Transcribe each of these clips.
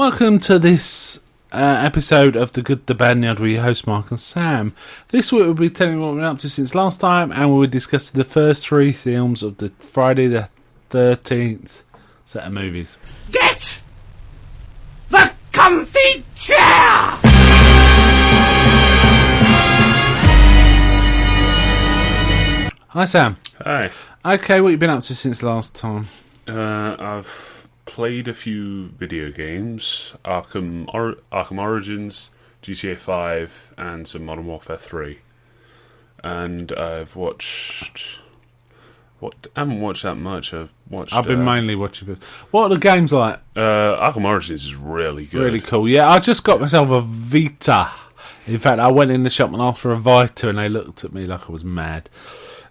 Welcome to this episode of The Good, The Bad and The Ugly with your host Mark and Sam. This week we'll be telling you what we've been up to since last time, and we'll be discussing the first three films of the Friday the 13th set of movies. Get the comfy chair! Hi Sam. Hi. Okay, what have you been up to since last time? I've played a few video games, Arkham Origins, GTA 5, and some Modern Warfare 3. And I've watched... I haven't watched that much. I've been mainly watching... What are the games like? Arkham Origins is really good. Really cool. Yeah, I just got myself a Vita. In fact, I went in the shop and asked for a Vita, and they looked at me like I was mad.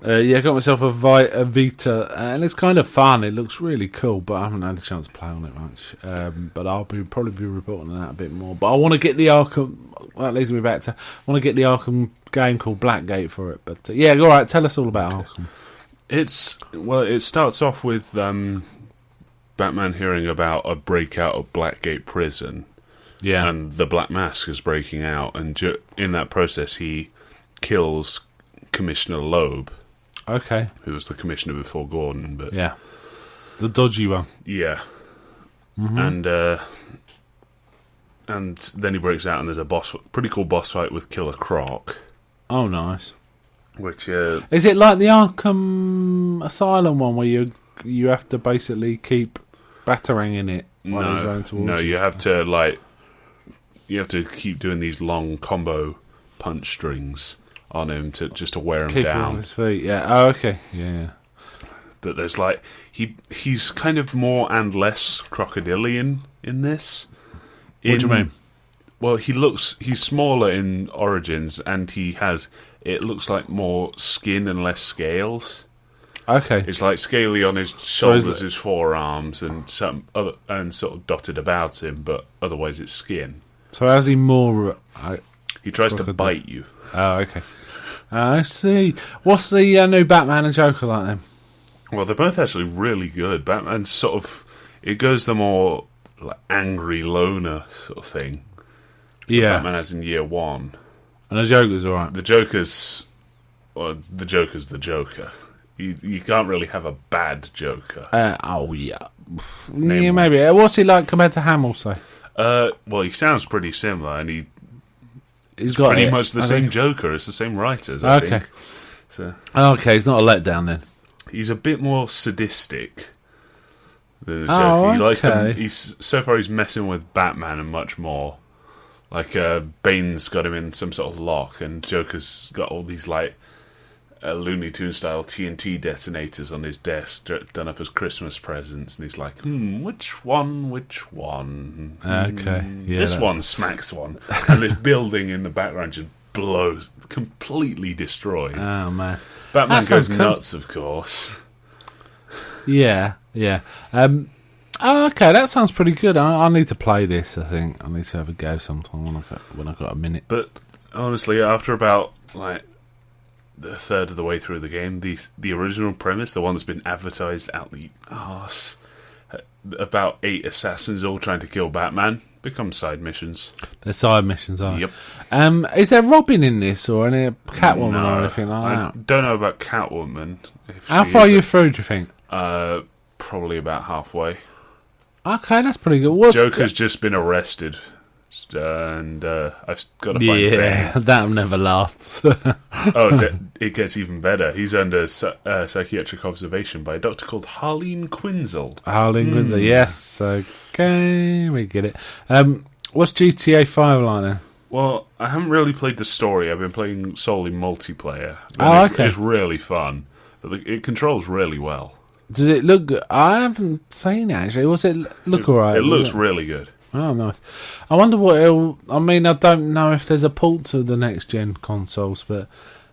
I got myself a Vita, and it's kind of fun. It looks really cool, but I haven't had a chance to play on it much. But I'll probably be reporting on that a bit more. But I want to get the Arkham... Well, that leads me back to... I want to get the Arkham game called Blackgate for it. But yeah, all right, tell us all about Arkham. It starts off with Batman hearing about a breakout of Blackgate prison. Yeah. And the Black Mask is breaking out, and in that process he kills Commissioner Loeb. Okay. Who was the commissioner before Gordon, but... Yeah. The dodgy one. Yeah. Mm-hmm. And then he breaks out and there's a pretty cool boss fight with Killer Croc. Oh, nice. Which, is it like the Arkham Asylum one where you have to basically keep battering in it while he's running towards you? You have to, keep doing these long combo punch strings on him to wear him keep down. Him on his feet, yeah. Oh, okay, yeah. But there's he's kind of more and less crocodilian in this. What do you mean? Well, he's smaller in Origins, and it looks like more skin and less scales. Okay. It's like scaly on his shoulders, his forearms, and some other, and sort of dotted about him, but otherwise it's skin. So how's he more... he tries to bite you. Oh, okay. I see. What's the new Batman and Joker like then? Well, they're both actually really good. Batman's sort of... It goes the more like angry loner sort of thing. Yeah. Batman has in year one. And the Joker's alright. The Joker's the Joker. You can't really have a bad Joker. Oh, yeah. Yeah, maybe. What's he like compared to Hamill, say? Well, he sounds pretty similar, and he's got pretty much the same Joker. It's the same writers, I think. So. Okay, he's not a letdown then. He's a bit more sadistic than the Joker. He's messing with Batman and much more. Like, Bane's got him in some sort of lock, and Joker's got all these, Looney Tunes style TNT detonators on his desk, done up as Christmas presents, and he's like, which one? Okay, yeah, this one smacks one, and this building in the background just blows, completely destroyed. Oh man, Batman goes nuts, of course. Yeah. Okay, that sounds pretty good. I need to play this. I think I need to have a go sometime when I've got a minute. But honestly, after about the third of the way through the game, the original premise, the one that's been advertised out the arse, about 8 assassins all trying to kill Batman, become side missions. They're side missions, aren't Yep. they? Is there Robin in this, or any Catwoman or anything like that? I don't know about Catwoman. How far are you through, do you think? Probably about halfway. Okay, that's pretty good. Joker's just been arrested, and I've got to find Ben. That'll never last. It gets even better. He's under psychiatric observation by a doctor called Harleen Quinzel. Harleen Quinzel, yes. Okay, we get it. What's GTA 5 like then? Well, I haven't really played the story. I've been playing solely multiplayer. Okay. It's really fun. It controls really well. Does it look good? I haven't seen it, actually. Does it look alright? It looks really good. Oh, nice. I wonder what it'll... I mean, I don't know if there's a port to the next-gen consoles, but...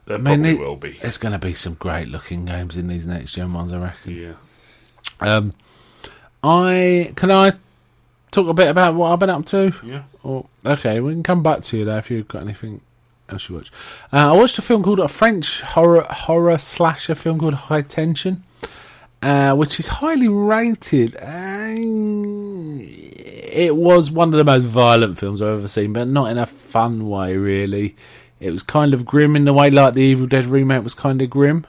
There probably will be. There's going to be some great-looking games in these next-gen ones, I reckon. Yeah. Can I talk a bit about what I've been up to? Yeah. Okay, we can come back to you there if you've got anything else you watch. I watched a French horror slasher film called High Tension. Which is highly rated. it was one of the most violent films I've ever seen, but not in a fun way, really. It was kind of grim in the way like the Evil Dead remake was kind of grim.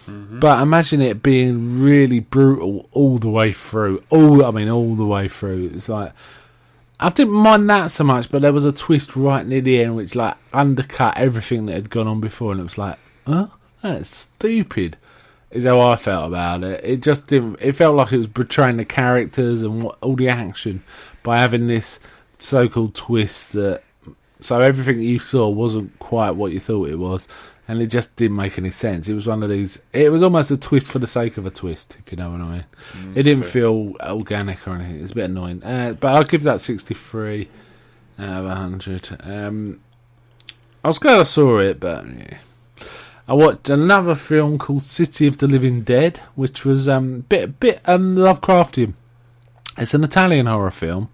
Mm-hmm. But imagine it being really brutal all the way through. All the way through. It's like, I didn't mind that so much, but there was a twist right near the end which like undercut everything that had gone on before, and it was like, huh? That's stupid. Is how I felt about it. It just didn't. It felt like it was betraying the characters and all the action by having this so-called twist that. So everything you saw wasn't quite what you thought it was, and it just didn't make any sense. It was one of these. It was almost a twist for the sake of a twist, if you know what I mean. It didn't feel organic or anything. It's a bit annoying. But I'll give that 63 out of 100. I was glad I saw it, but yeah. I watched another film called City of the Living Dead, which was bit Lovecraftian. It's an Italian horror film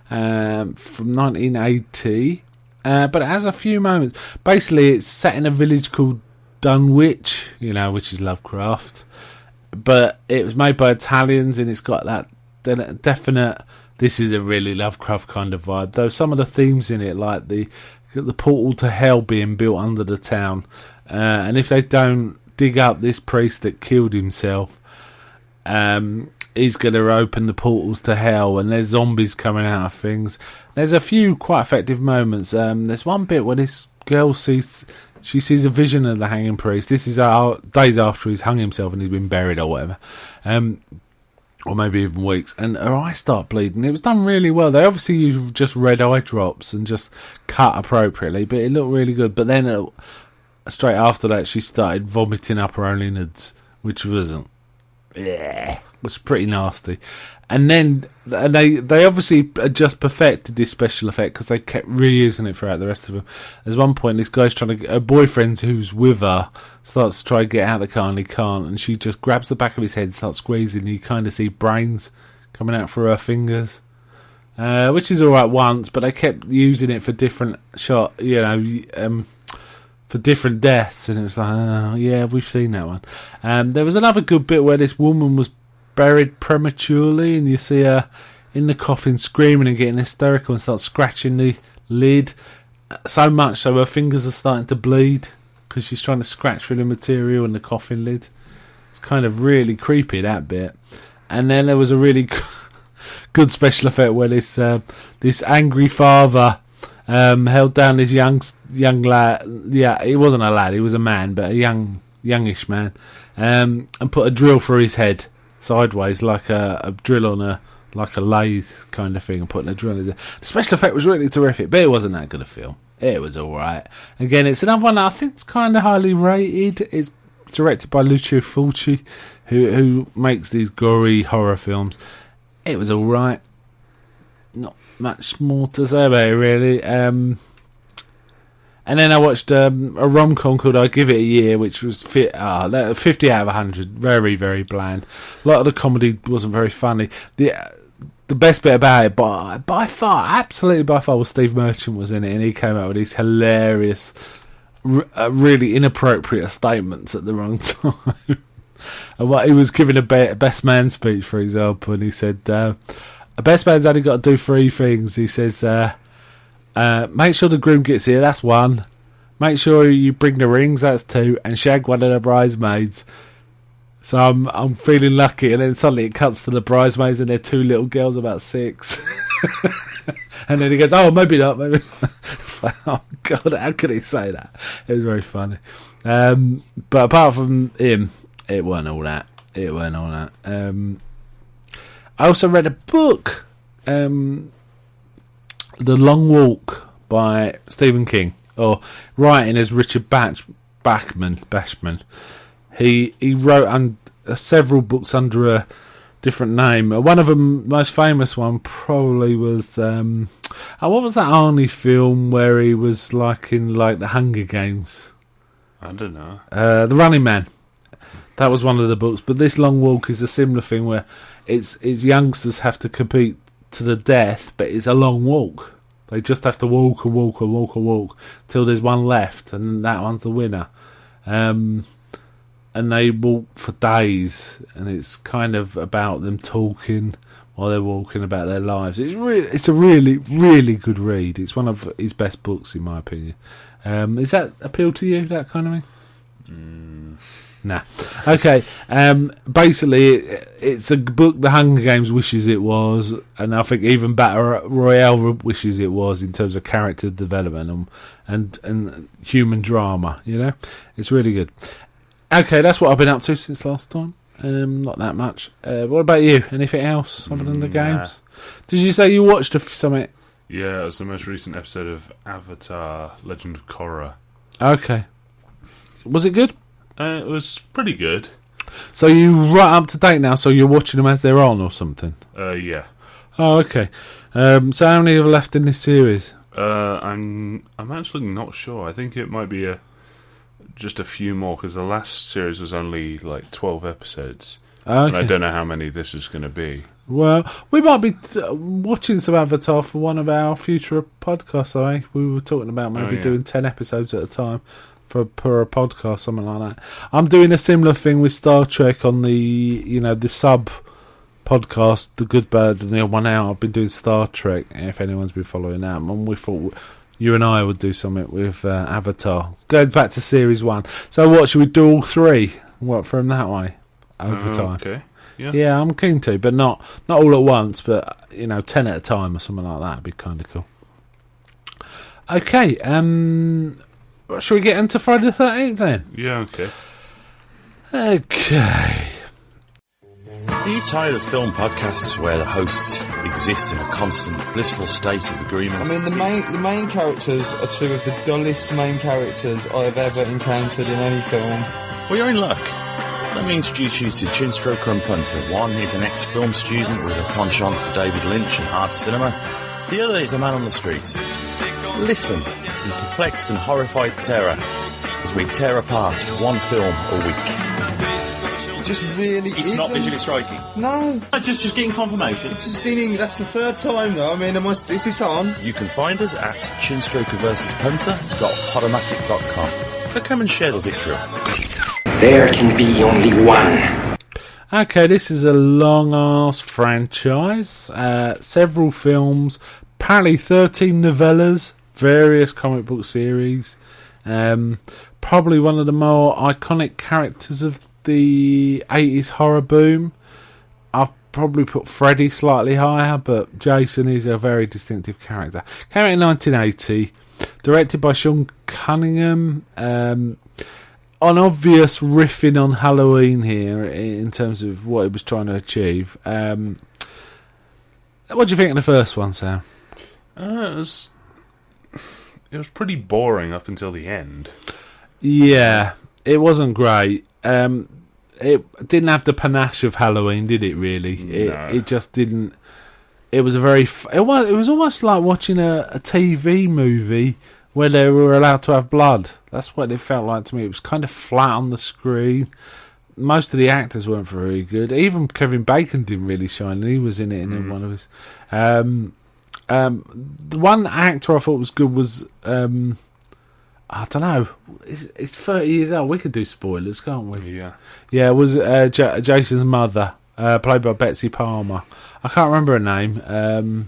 from 1980, but it has a few moments. Basically, it's set in a village called Dunwich, which is Lovecraft, but it was made by Italians, and it's got that definite, this is a really Lovecraft kind of vibe, though some of the themes in it, like the portal to hell being built under the town, and if they don't dig up this priest that killed himself, he's going to open the portals to hell, and there's zombies coming out of things. There's a few quite effective moments. There's one bit where this girl sees a vision of the hanging priest. This is days after he's hung himself and he's been buried or whatever, or maybe even weeks, and her eyes start bleeding. It was done really well. They obviously used just red eye drops and just cut appropriately, but it looked really good. But then straight after that, she started vomiting up her own innards, which was pretty nasty. And then they obviously just perfected this special effect because they kept reusing it throughout the rest of them. There's one point this guy's trying to get her boyfriend who's with her starts to try to get out of the car and he can't, and she just grabs the back of his head and starts squeezing, and you kind of see brains coming out through her fingers, which is alright once, but they kept using it for different for different deaths, and it was like, oh, yeah, we've seen that one. There was another good bit where this woman was buried prematurely, and you see her in the coffin screaming and getting hysterical and starts scratching the lid so much so her fingers are starting to bleed because she's trying to scratch through the material in the coffin lid. It's kind of really creepy, that bit. And then there was a really good special effect where this angry father held down this young lad. Yeah, he wasn't a lad, he was a man, but a youngish man, and put a drill through his head sideways, like a drill on a lathe kind of thing, and putting a drill in his head. The special effect was really terrific, but it wasn't that good a film. It was alright. Again, it's another one that I think is kind of highly rated. It's directed by Lucio Fulci, who makes these gory horror films. It was alright. Not much more to say about it, really. And then I watched a rom-com called I Give It a Year, which was 50 out of 100. Very, very bland. A lot of the comedy wasn't very funny. The best bit about it, by far, was Steve Merchant was in it, and he came out with these hilarious, really inappropriate statements at the wrong time. And he was giving a best man speech, for example, and he said, a best man's only got to do 3 things. He says, make sure the groom gets here, that's 1. Make sure you bring the rings, that's 2. And shag one of the bridesmaids. So I'm feeling lucky, and then suddenly it cuts to the bridesmaids, and they're 2 little girls about 6. And then he goes, oh, maybe not, maybe not. It's like, oh God, how could he say that? It was very funny. But apart from him, it weren't all that. I also read a book, The Long Walk by Stephen King, or writing as Richard Bashman. He wrote several books under a different name. One of them, most famous one, probably was what was that Arnie film where he was in the Hunger Games? I don't know. The Running Man. That was one of the books. But this Long Walk is a similar thing where it's youngsters have to compete to the death, but it's a long walk. They just have to walk till there's one left, and that one's the winner. And they walk for days, and it's kind of about them talking while they're walking about their lives. It's a really, really good read. It's one of his best books, in my opinion. Is that appeal to you, that kind of thing? Nah. Okay. Basically, it's the book The Hunger Games wishes it was, and I think even Battle Royale wishes it was in terms of character development and human drama. You know, it's really good. Okay, that's what I've been up to since last time. Not that much. What about you? Anything else other than the games? Did you say you watched something? Yeah, it was the most recent episode of Avatar: Legend of Korra. Okay. Was it good? It was pretty good. So you right up to date now, so you're watching them as they're on or something? Yeah. Oh, okay. So how many have left in this series? I'm actually not sure. I think it might be just a few more, because the last series was only like 12 episodes. Okay. And I don't know how many this is going to be. Well, we might be watching some Avatar for one of our future podcasts, eh? We were talking about maybe doing 10 episodes at a time per podcast, something like that. I'm doing a similar thing with Star Trek on the sub podcast, The Good Bird and the Odd One Out. I've been doing Star Trek, if anyone's been following that. And we thought you and I would do something with Avatar. Going back to Series 1. So what, should we do all three? Work from that way? Over time. Okay. Yeah, I'm keen to, but not all at once, but 10 at a time or something like that would be kind of cool. Okay, shall we get into Friday the 13th then? Yeah, okay. Okay. Are you tired of film podcasts where the hosts exist in a constant blissful state of agreement? I mean, the main characters are two of the dullest main characters I have ever encountered in any film. Well, you're in luck. Let me introduce you to Chinstroker and Punter. One is an ex-film student with a penchant for David Lynch and art cinema. The other is a man on the street. Listen in perplexed and horrified terror as we tear apart one film a week. It just really It's not visually striking. No. Just getting confirmation. It's just that's the third time though. I mean, is this on? You can find us at chinstrokerversuspunter.podomatic.com. So come and share the victory. There can be only one. Okay, this is a long-ass franchise. Several films, apparently 13 novellas, various comic book series. Probably one of the more iconic characters of the 80s horror boom. I've probably put Freddy slightly higher, but Jason is a very distinctive character. Came out in 1980, directed by Sean Cunningham. On obvious riffing on Halloween here in terms of what it was trying to achieve. What do you think of the first one, Sam? It was pretty boring up until the end. Yeah, it wasn't great. It didn't have the panache of Halloween, did it? Really, No. It just didn't. It was a very. It was almost like watching a TV movie where they were allowed to have blood. That's what it felt like to me. It was kind of flat on the screen. Most of the actors weren't very good. Even Kevin Bacon didn't really shine. He was in it in one of his. The one actor I thought was good was I don't know. It's 30 years old. We could do spoilers, can't we? Yeah. Yeah, it was Jason's mother, played by Betsy Palmer. I can't remember her name.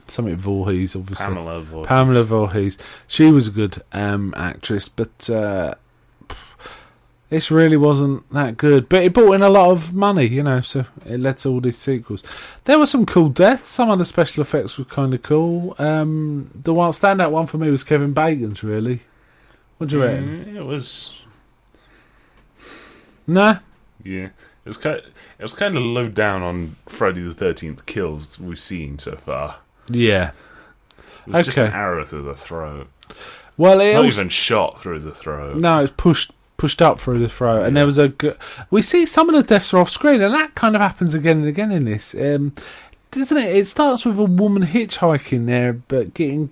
Something Voorhees, obviously. Pamela Voorhees. She was a good actress, but this really wasn't that good. But it brought in a lot of money, so it led to all these sequels. There were some cool deaths. Some of the special effects were kind of cool. The standout one for me was Kevin Bacon's, really. What do you reckon? It was... Nah? Yeah. It was kind of low down on Friday the 13th kills we've seen so far. Yeah. It was just an arrow through the throat. Well, Not even shot through the throat. No, it's pushed up through the throat. And there was we see some of the deaths are off screen, and that kind of happens again and again in this. Doesn't it? It starts with a woman hitchhiking there, but getting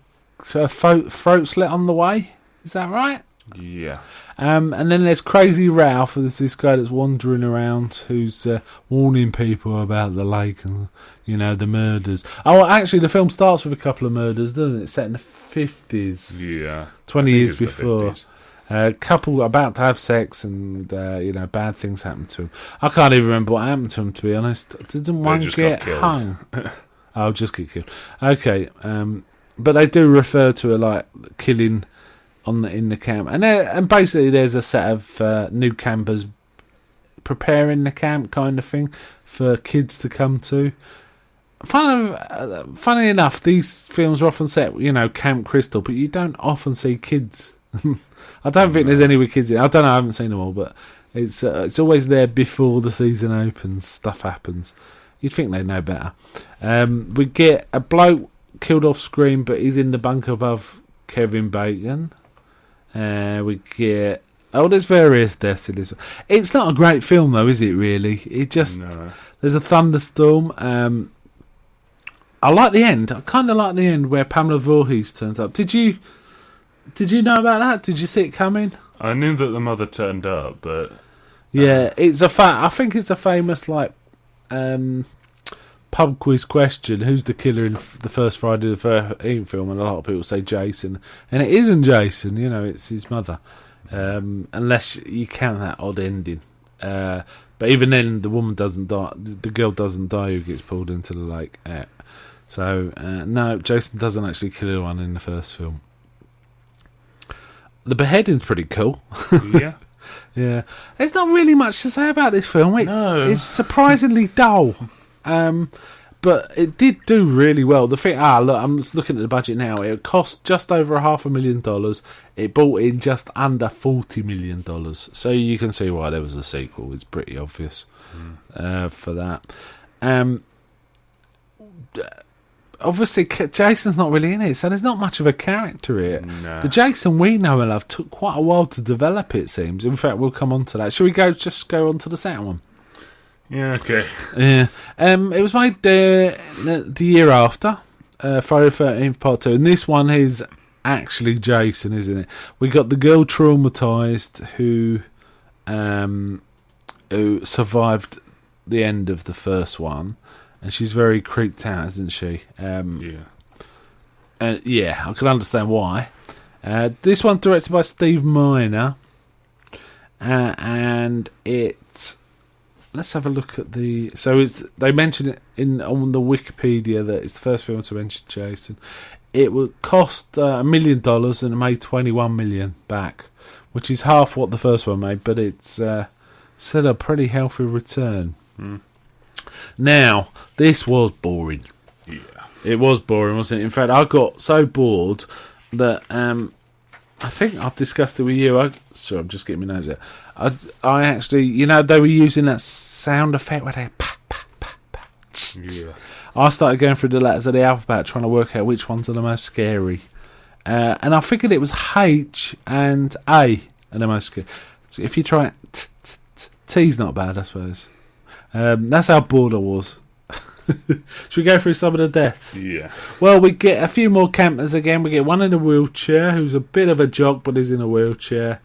her throat slit on the way. Is that right? Yeah. And then there's Crazy Ralph. There's this guy that's wandering around who's warning people about the lake and, the murders. Oh, actually, the film starts with a couple of murders, doesn't it? It's set in the 50s. Yeah. 20 years before. A couple about to have sex and, bad things happen to them. I can't even remember what happened to them, to be honest. Doesn't one get hung? I'll just get killed. Okay, but they do refer to her like killing in the camp, and basically there's a set of new campers preparing the camp kind of thing for kids to come to. Funny enough, these films are often set, Camp Crystal, but you don't often see kids. I don't think there's any with kids in it. I don't know, I haven't seen them all, but it's always there before the season opens. Stuff happens. You'd think they'd know better. We get a bloke killed off screen, but he's in the bunker above Kevin Bacon. We get... there's various deaths in this. It's not a great film, though, is it, really? No. There's a thunderstorm. I like the end. I kind of like the end where Pamela Voorhees turns up. Did you know about that? Did you see it coming? I knew that the mother turned up, but... Yeah, it's I think it's a famous, pub quiz question. Who's the killer in the first Friday the 13th film? And a lot of people say Jason. And it isn't Jason, it's his mother. Unless you count that odd ending. But even then, the woman doesn't die. The girl doesn't die who gets pulled into the lake. So, no, Jason doesn't actually kill anyone in the first film. The beheading's pretty cool. Yeah. Yeah. There's not really much to say about this film. It's surprisingly dull. But it did do really well. The thing, look, I'm just looking at the budget now. It cost just over $500,000. It brought in just under $40 million. So you can see why there was a sequel. It's pretty obvious for that. Obviously, Jason's not really in it, so there's not much of a character here. No. The Jason we know and love took quite a while to develop, it seems. In fact, we'll come on to that. Shall we just go on to the second one? Yeah, okay. Yeah. It was made the year after, Friday the 13th Part 2, and this one is actually Jason, isn't it? We got the girl traumatised who survived the end of the first one. And she's very creeped out, isn't she? Yeah, I can understand why. This one's directed by Steve Miner. And it's... Let's have a look at the... So they mention it on the Wikipedia that it's the first film to mention Jason. It would cost $1 million and it made $21 million back, which is half what the first one made, but it's still a pretty healthy return. Now, this was boring. Yeah. It was boring, wasn't it? In fact, I got so bored that I think I've discussed it with you. I'm just getting my nose out. I actually, they were using that sound effect where they pa, pa, pa, pa, yeah. I started going through the letters of the alphabet trying to work out which ones are the most scary. And I figured it was H and A are the most scary. So if you try it, T's not bad, I suppose. That's how bored I was. Should we go through some of the deaths? Yeah. Well, we get a few more campers again. We get one in a wheelchair who's a bit of a jock, but is in a wheelchair.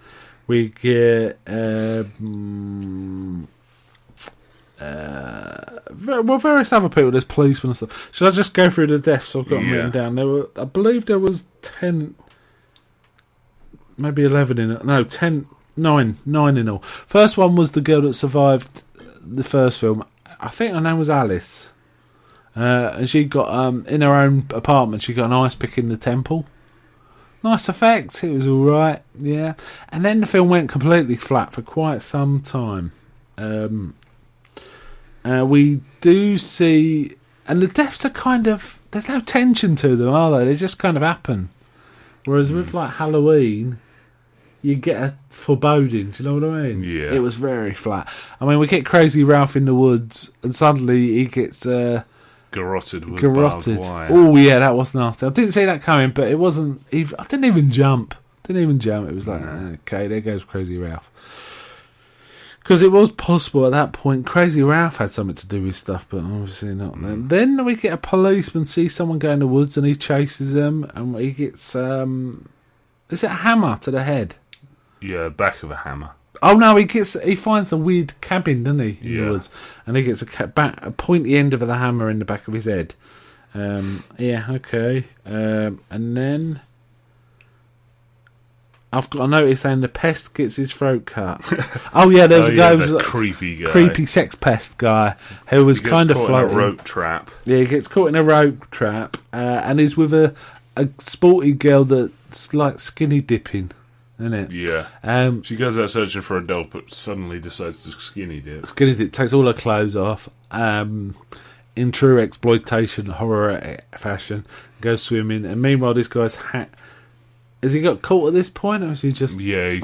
We get various other people. There's policemen and stuff. Should I just go through the deaths I've got them written down? I believe there was 10, maybe 11 in it. No, 10, 9 in all. First one was the girl that survived the first film. I think her name was Alice. And she got in her own apartment. She got an ice pick in the temple. Nice effect. It was all right. Yeah. And then the film went completely flat for quite some time. We do see, and the deaths are kind of, there's no tension to them, are they? They just kind of happen. Whereas with like Halloween, you get a foreboding. Do you know what I mean? Yeah. It was very flat. I mean, we get Crazy Ralph in the woods, and suddenly he gets garroted with barbed wire. Oh yeah, that was nasty. I didn't see that coming, but it wasn't. I didn't even jump. It was like, okay, there goes Crazy Ralph. Because it was possible at that point, Crazy Ralph had something to do with stuff, but obviously not. Then we get a policeman see someone go in the woods, and he chases them, and he gets is it a hammer to the head? Yeah, back of a hammer. Oh no, he finds a weird cabin, doesn't he, in the woods, and he gets a pointy end of the hammer in the back of his head. Yeah, okay, and then I've got a notice saying the pest gets his throat cut. Oh yeah, there was a guy, the creepy guy, creepy sex pest guy, who was kind of floating. In a rope trap. Yeah, he gets caught in a rope trap, and he's with a sporty girl that's like skinny dipping, isn't it? Yeah. She goes out searching for a doll, but suddenly decides to skinny dip. Skinny dip, takes all her clothes off. In true exploitation horror fashion, goes swimming, and meanwhile this guy's has he got caught at this point, or is he just... Yeah.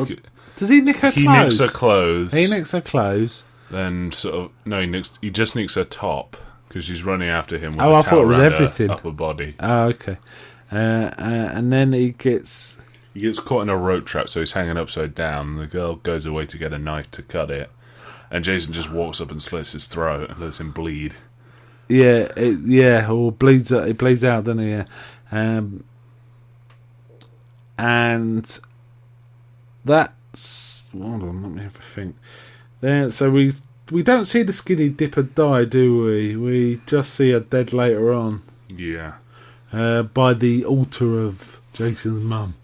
Does he nick her clothes? He nicks her clothes. He nicks her clothes. Then sort of... No, he just nicks her top, because she's running after him with I thought it was everything. her upper body. Oh, okay. And then he gets... He gets caught in a rope trap, so he's hanging upside down. The girl goes away to get a knife to cut it, and Jason just walks up and slits his throat and lets him bleed. Yeah, or bleeds. It bleeds out, doesn't he? Yeah. And that's... Hold on, let me have a think. There, so we don't see the skinny dipper die, do we? We just see her dead later on. Yeah. By the altar of Jason's mum.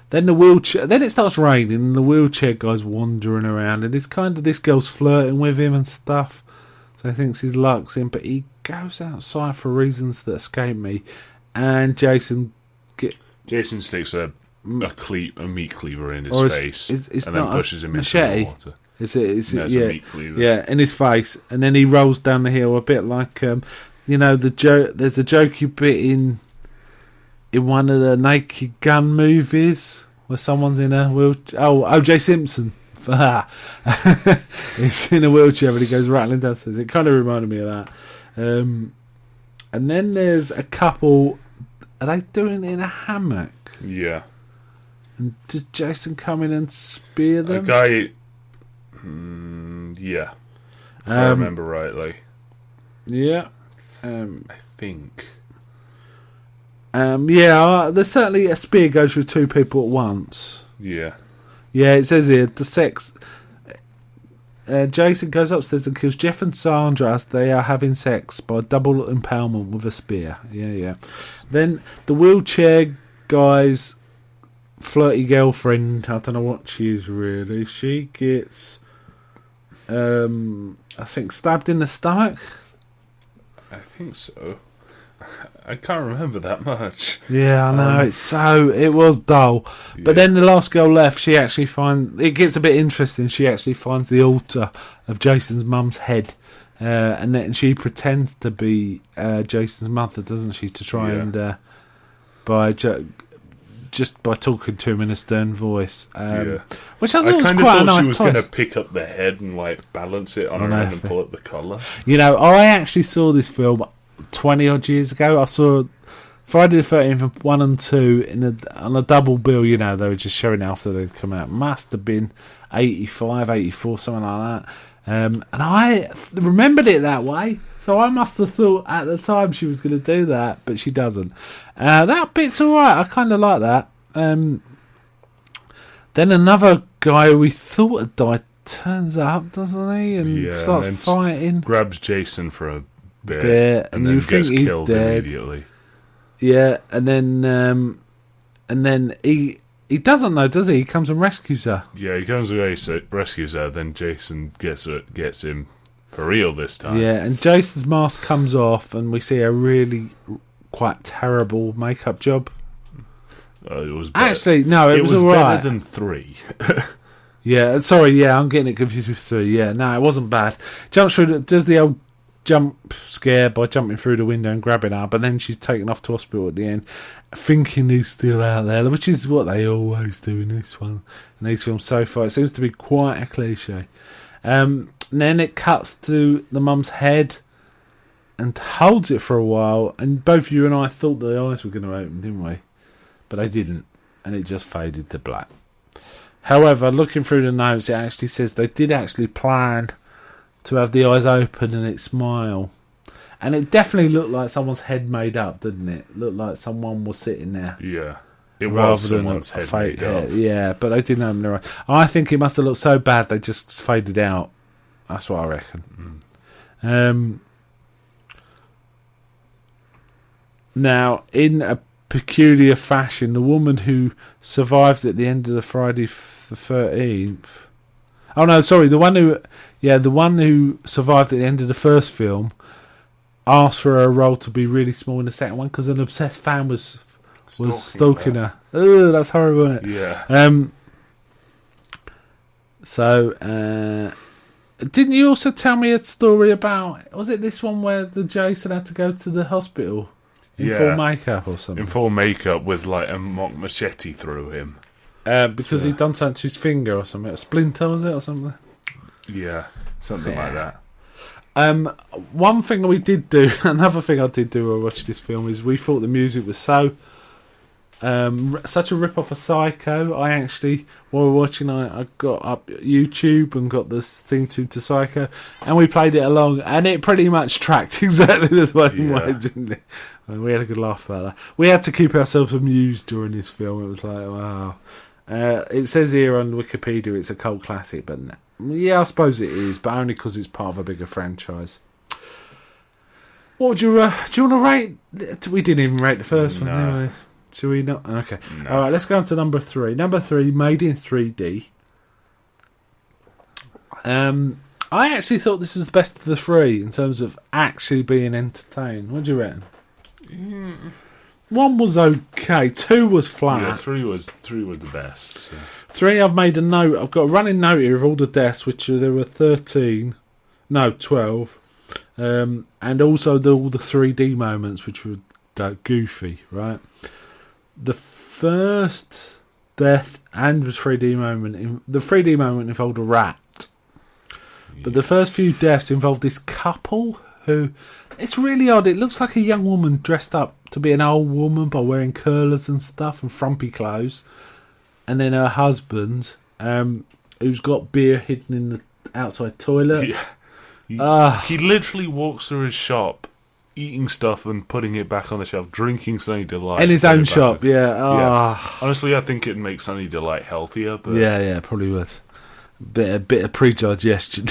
Then the wheelchair. Then it starts raining, and the wheelchair guy's wandering around, and it's kind of this girl's flirting with him and stuff. So he thinks his luck's in, but he goes outside for reasons that escape me, and Jason sticks a meat cleaver in his face, and then pushes him into the water. It's a meat cleaver. Yeah, in his face, and then he rolls down the hill a bit like the joke. There's a jokey bit in one of the Naked Gun movies where someone's in a wheelchair. Oh, O.J. Simpson. He's in a wheelchair and he goes rattling downstairs. It kind of reminded me of that. And then there's a couple. Are they doing it in a hammock? Yeah. And does Jason come in and spear them? A guy... yeah. If I remember rightly. Yeah. I think. Yeah, there's certainly a spear goes through two people at once. Yeah. Yeah, it says here, the sex... Jason goes upstairs and kills Jeff and Sandra as they are having sex by double impalement with a spear. Yeah. Then the wheelchair guy's flirty girlfriend, I don't know what she is really, she gets, I think, stabbed in the stomach. I think so. I can't remember that much. Yeah, I know. It was dull. But then the last girl left, she actually it gets a bit interesting. She actually finds the altar of Jason's mum's head. And then she pretends to be Jason's mother, doesn't she? To try and, just by talking to him in a stern voice. Which I thought was quite a nice she was going to pick up the head and balance it on her hand and pull up the collar. I actually saw this film 20 odd years ago. I saw Friday the 13th 1 and 2 on a double bill. They were just showing it after they'd come out. Must have been 85, 84, something like that. And I remembered it that way, so I must have thought at the time she was going to do that, but she doesn't. That bit's alright, I kind of like that. Then another guy we thought had died turns up, doesn't he? And starts fighting. Grabs Jason for a bit and then gets killed immediately. Yeah, and then he doesn't know, does he? He comes and rescues her. Yeah, he comes and rescues her. Then Jason gets him for real this time. Yeah, and Jason's mask comes off, and we see a really quite terrible makeup job. It was better. Actually no, it was all right. Better than 3. Yeah, sorry. Yeah, I'm getting it confused with 3. Yeah, no, it wasn't bad. Jumps through. Does the old jump scare by jumping through the window and grabbing her, but then she's taken off to hospital at the end, thinking he's still out there, which is what they always do in this one. In these films so far, it seems to be quite a cliche. And then it cuts to the mum's head and holds it for a while, and both you and I thought the eyes were going to open, didn't we? But they didn't, and it just faded to black. However, looking through the notes, it actually says they did actually plan to have the eyes open and it smile. And it definitely looked like someone's head made up, didn't it? Looked like someone was sitting there. Yeah. It was someone's head made up. Yeah, but they didn't open their eyes. I think it must have looked so bad they just faded out. That's what I reckon. Now, in a peculiar fashion. The woman who survived at the end of the Friday the 13th. Oh no, sorry. The one who survived at the end of the first film asked for her role to be really small in the second one because an obsessed fan was stalking her. Ugh, that's horrible, isn't it? Yeah. So, didn't you also tell me a story about? Was it this one where the Jason had to go to the hospital in full makeup or something? In full makeup with like a mock machete through him. Because he'd done something to his finger or something. A splinter, was it, or something? Yeah, something like that. One thing we did do, another thing I did do while watching this film is we thought the music was such a rip off of Psycho. I actually, while we were watching, I got up YouTube and got this theme tune to Psycho, and we played it along, and it pretty much tracked exactly the same way, didn't it? And we had a good laugh about that. We had to keep ourselves amused during this film. It was like, wow. It says here on Wikipedia it's a cult classic, but yeah, I suppose it is, but only because it's part of a bigger franchise. What would you do you want to rate? We didn't even rate the first one, did we? Should we not? Okay. No. Alright, let's go on to number 3. Number 3, made in 3D. I actually thought this was the best of the 3 in terms of actually being entertained. What do you reckon? 1 was okay, 2 was flat. Yeah, 3 was the best. So. 3, I've made a note. I've got a running note here of all the deaths, which there were 12. And also all the 3D moments, which were goofy, right? The first death and the 3D moment involved a rat. But the first few deaths involved this couple who... It's really odd. It looks like a young woman dressed up to be an old woman by wearing curlers and stuff and frumpy clothes. And then her husband, who's got beer hidden in the outside toilet. Yeah. He literally walks through his shop, eating stuff and putting it back on the shelf, drinking Sunny Delight. In his own shop, yeah. Honestly, I think it'd make Sunny Delight healthier. But Yeah, probably would. A bit of pre-digestion.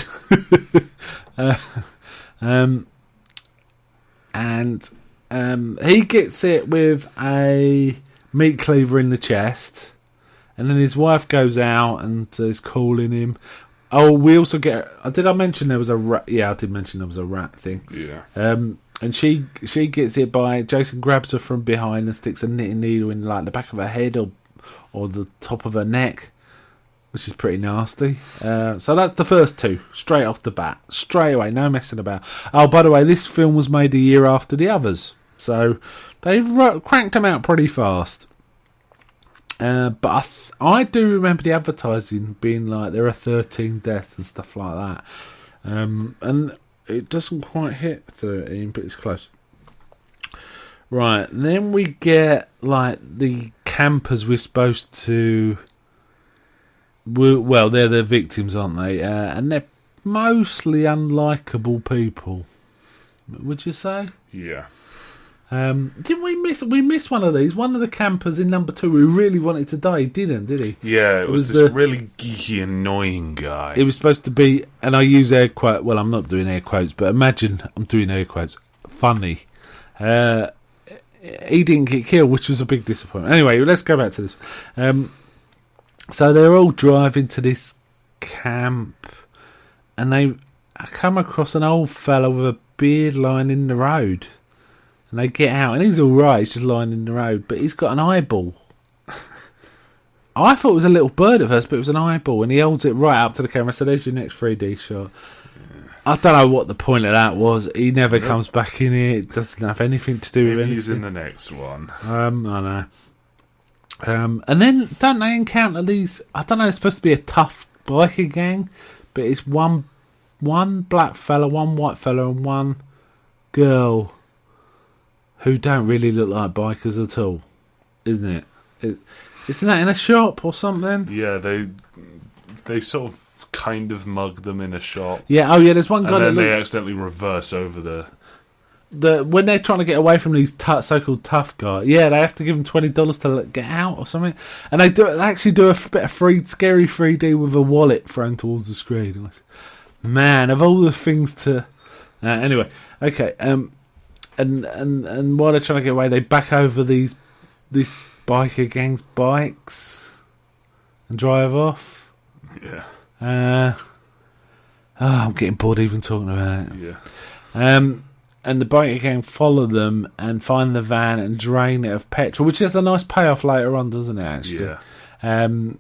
And he gets it with a meat cleaver in the chest, and then his wife goes out and is calling him. Oh, we also get... Did I mention there was a rat? Yeah, I did mention there was a rat thing. Yeah. And she gets it by... Jason grabs her from behind and sticks a knitting needle in like the back of her head or the top of her neck, which is pretty nasty. So that's the first 2, straight off the bat. Straight away, no messing about. Oh, by the way, this film was made a year after the others. So they've cranked them out pretty fast. But I do remember the advertising being like there are 13 deaths and stuff like that. And it doesn't quite hit 13, but it's close. Right, then we get like the campers we're supposed to... Well, they're the victims, aren't they? And they're mostly unlikable people. Would you say? Yeah. Didn't we miss? We missed one of these. One of the campers in number 2 who really wanted to die did he? Yeah, it was this really geeky, annoying guy. It was supposed to be, and I use air quote. Well, I'm not doing air quotes, but imagine I'm doing air quotes. Funny. He didn't get killed, which was a big disappointment. Anyway, let's go back to this. So they're all driving to this camp, and they come across an old fella with a beard lying in the road. And they get out, and he's all right. He's just lying in the road, but he's got an eyeball. I thought it was a little bird at first, but it was an eyeball, and he holds it right up to the camera. So there's your next 3D shot. Yeah. I don't know what the point of that was. He never comes back in it. It doesn't have anything to do with anything. He's in the next one. I know. And then don't they encounter these? I don't know. It's supposed to be a tough biker gang, but it's one black fella, one white fella, and one girl who don't really look like bikers at all, isn't it? Isn't that in a shop or something? Yeah, they sort of kind of mug them in a shop. Yeah. Oh, yeah. There's one guy and then they accidentally reverse over when they're trying to get away from these so-called tough guys, yeah, they have to give them $20 to get out or something, and they actually do a bit of scary 3D with a wallet thrown towards the screen. Man, of all the things to... anyway, okay, and while they're trying to get away, they back over these this biker gang's bikes and drive off. Yeah. I'm getting bored even talking about it. Yeah. And the biker gang follow them and find the van and drain it of petrol, which has a nice payoff later on, doesn't it, actually? Yeah.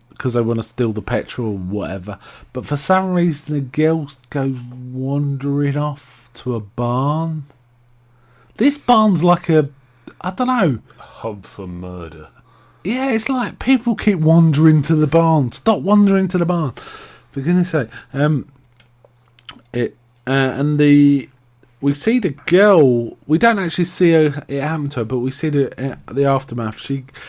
Because they want to steal the petrol or whatever. But for some reason, the girls go wandering off to a barn. This barn's like I don't know. Hub for murder. Yeah, it's like people keep wandering to the barn. Stop wandering to the barn. For goodness sake. We see the girl. We don't actually see it happen to her, but we see the aftermath.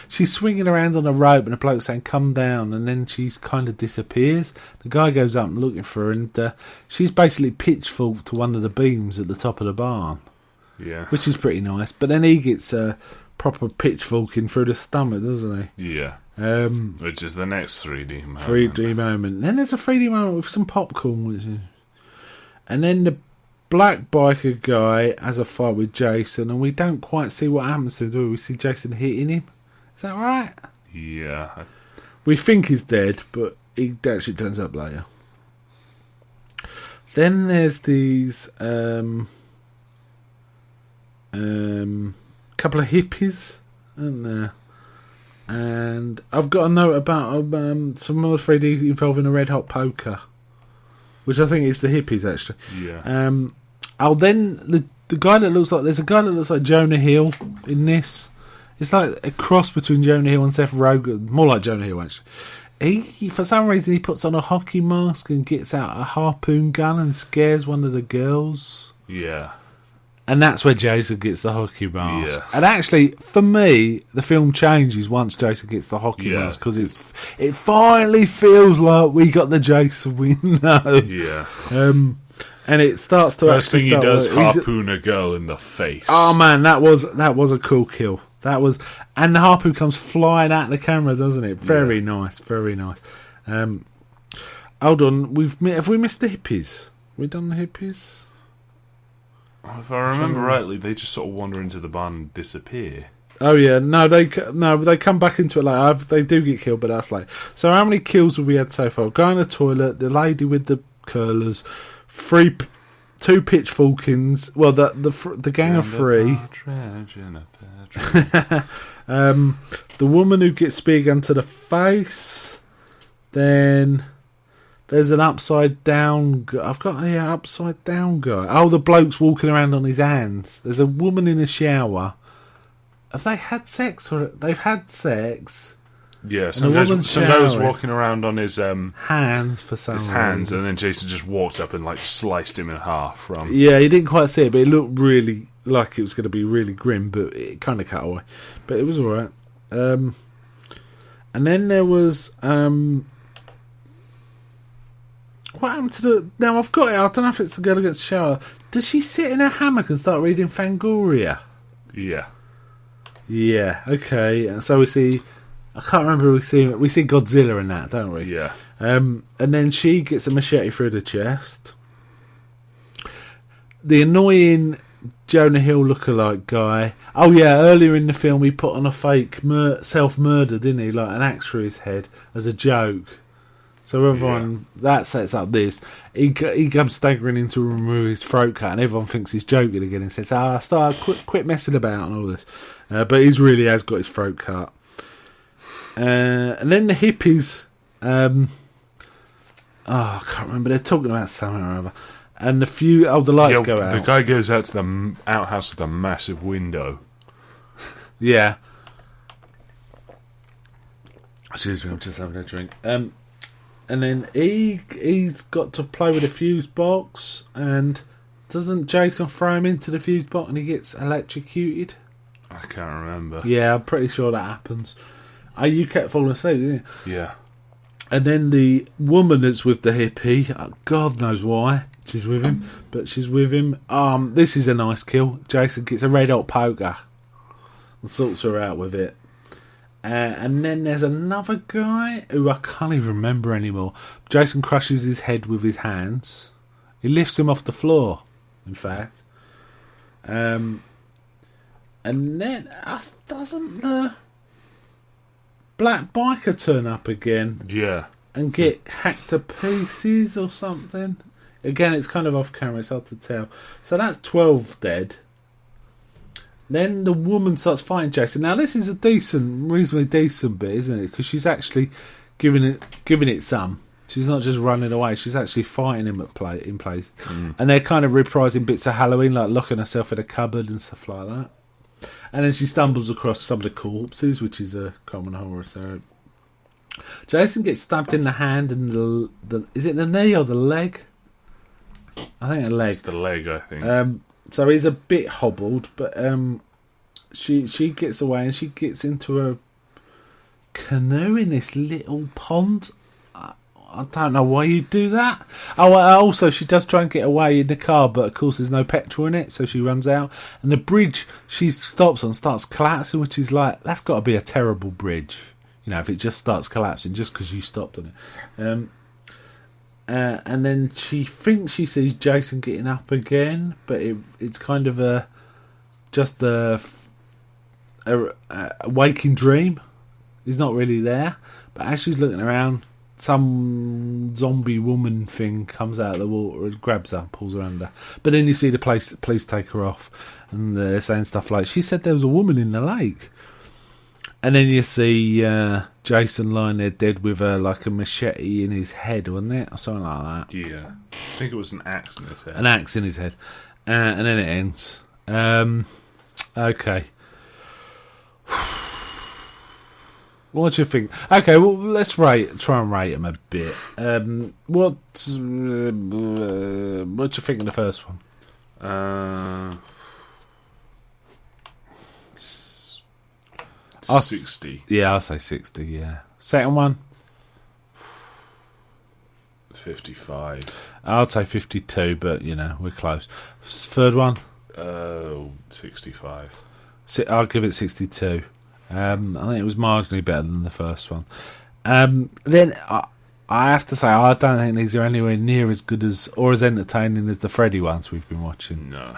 She's swinging around on a rope, and a bloke saying "come down," and then she kind of disappears. The guy goes up and looking for her, and she's basically pitchforked to one of the beams at the top of the barn. Yeah, which is pretty nice. But then he gets a proper pitchforking through the stomach, doesn't he? Yeah. Which is the next 3D moment. 3D moment. Then there's a 3D moment with some popcorn, and then the black biker guy has a fight with Jason, and we don't quite see what happens to him, do we? We see Jason hitting him. Is that right? Yeah. We think he's dead, but he actually turns up later. Then there's these couple of hippies, aren't there? And I've got a note about some other 3D involving a red hot poker, which I think is the hippies, actually. Yeah. Then the guy that looks like... There's a guy that looks like Jonah Hill in this. It's like a cross between Jonah Hill and Seth Rogen. More like Jonah Hill, actually. He, for some reason, he puts on a hockey mask and gets out a harpoon gun and scares one of the girls. Yeah. And that's where Jason gets the hockey mask. Yeah. And actually, for me, the film changes once Jason gets the hockey mask, because it finally feels like we got the Jason we know. Yeah. And it starts to First actually thing he does, he's harpoon a girl in the face. Oh man, that was a cool kill. And the harpoon comes flying at the camera, doesn't it? Very nice, very nice. Hold on, have we missed the hippies? We done the hippies? If I remember rightly, they just sort of wander into the barn and disappear. Oh yeah, they come back into it later. They do get killed, but that's like. So how many kills have we had so far? Guy in the toilet, the lady with the curlers, two pitchforkings. Well, the gang of 3. The woman who gets spear gun to the face. Then there's an upside down. I've got upside down guy. Oh, the bloke's walking around on his hands. There's a woman in a shower. Have they had sex? Or they've had sex? Yeah, some guy's walking around on his hands for some reason. And then Jason just walked up and like sliced him in half. Yeah, he didn't quite see it, but it looked really like it was going to be really grim, but it kind of cut away. But it was alright. And then there was what happened to the... Now, I've got it. I don't know if it's the girl who gets shower. Does she sit in a hammock and start reading Fangoria? Yeah. Yeah, okay. And so we see... I can't remember we see Godzilla in that, don't we? Yeah. And then she gets a machete through the chest. The annoying Jonah Hill lookalike guy. Oh, yeah, earlier in the film he put on a fake self-murder, didn't he? Like an axe through his head as a joke. So everyone, that sets up this. He comes staggering into a room with his throat cut, and everyone thinks he's joking again and says, quit messing about and all this. But he really has got his throat cut. And then the hippies, I can't remember, they're talking about something or other. And the lights go out. The guy goes out to the outhouse with a massive window. Yeah. Excuse me, I'm just having a drink. And then he's got to play with a fuse box, and doesn't Jason throw him into the fuse box and he gets electrocuted? I can't remember. Yeah, I'm pretty sure that happens. You kept falling asleep, didn't you? Yeah. And then the woman that's with the hippie, God knows why she's with him, but she's with him. This is a nice kill. Jason gets a red hot poker and sorts her out with it. And then there's another guy who I can't even remember anymore. Jason crushes his head with his hands. He lifts him off the floor, in fact. And then doesn't the black biker turn up again Yeah. and get hacked to pieces or something. Again, it's kind of off camera, it's hard to tell. So that's 12 dead. Then the woman starts fighting Jason. Now this is a reasonably decent bit, isn't it? Because she's actually giving it some. She's not just running away. She's actually fighting him in place. And they're kind of reprising bits of Halloween, like locking herself in a cupboard and stuff like that. And then she stumbles across some of the corpses, which is a common horror trope. Jason gets stabbed in the hand and is it the knee or the leg? I think the leg. It's the leg, I think. So he's a bit hobbled, but she gets away and she gets into a canoe in this little pond. I don't know why you do that. Oh, also she does try and get away in the car, but of course there's no petrol in it, so she runs out. And the bridge she stops on starts collapsing, which is like, that's got to be a terrible bridge. You know, if it just starts collapsing just because you stopped on it. And then she thinks she sees Jason getting up again, but it's kind of just a waking dream. He's not really there. But as she's looking around, some zombie woman thing comes out of the water and grabs her, pulls her under. But then you see the police take her off, and they're saying stuff like, she said there was a woman in the lake. And then you see Jason lying there dead with like a machete in his head, wasn't it? Or something like that. Yeah. I think it was an axe in his head. An axe in his head. And then it ends. Okay. What do you think? Okay, well, let's try and rate him a bit. What do you think of the first one? 60. Yeah, I'll say 60, yeah. Second one? 55. I'd say 52, but, you know, we're close. Third one? 65. I'll give it 62. I think it was marginally better than the first one. Then I have to say, I don't think these are anywhere near as good as or as entertaining as the Freddy ones we've been watching. No.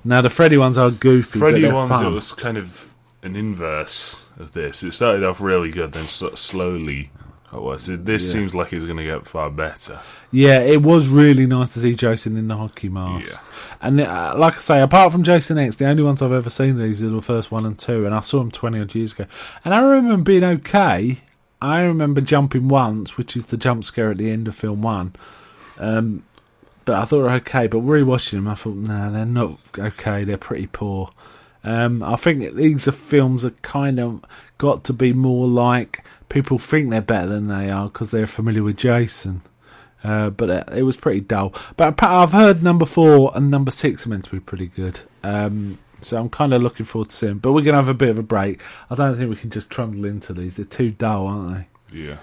Now, the Freddy ones are goofy. Freddy but ones, fun. it was kind of an inverse of this. It started off really good, then sort of slowly got worse. This seems like it's going to get far better. Yeah, it was really nice to see Jason in the hockey mask. Yeah. And like I say, apart from Jason X, the only ones I've ever seen these are the first 1 and 2, and I saw them 20 odd years ago. And I remember them being okay. I remember jumping once, which is the jump scare at the end of film 1. But I thought they were okay. But rewatching them, I thought, no, they're not okay. They're pretty poor. I think these are films that kind of got to be more like people think they're better than they are because they're familiar with Jason. But it was pretty dull. But I've heard number 4 and number 6 are meant to be pretty good. So I'm kind of looking forward to seeing. But we're going to have a bit of a break. I don't think we can just trundle into these. They're too dull, aren't they? Yeah.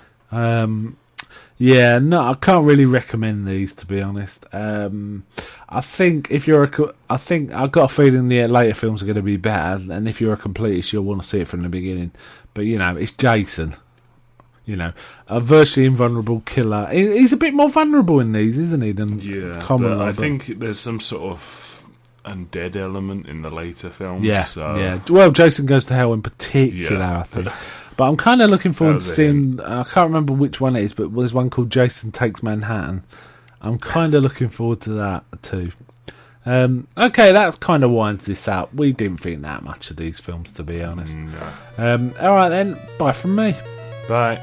Yeah, no, I can't really recommend these, to be honest. I think if you're I've got a feeling the later films are going to be better, and if you're a completist, you'll want to see it from the beginning. But you know, it's Jason. You know, a virtually invulnerable killer. He's a bit more vulnerable in these, isn't he, than common. But I think there's some sort of undead element in the later films. Yeah, so. yeah. Well, Jason Goes to Hell in particular, I think. But I'm kind of looking forward to seeing. I can't remember which one it is, but there's one called Jason Takes Manhattan. I'm kind of looking forward to that too. Okay, that kind of winds this up. We didn't think that much of these films, to be honest. No. All right then. Bye from me. Bye.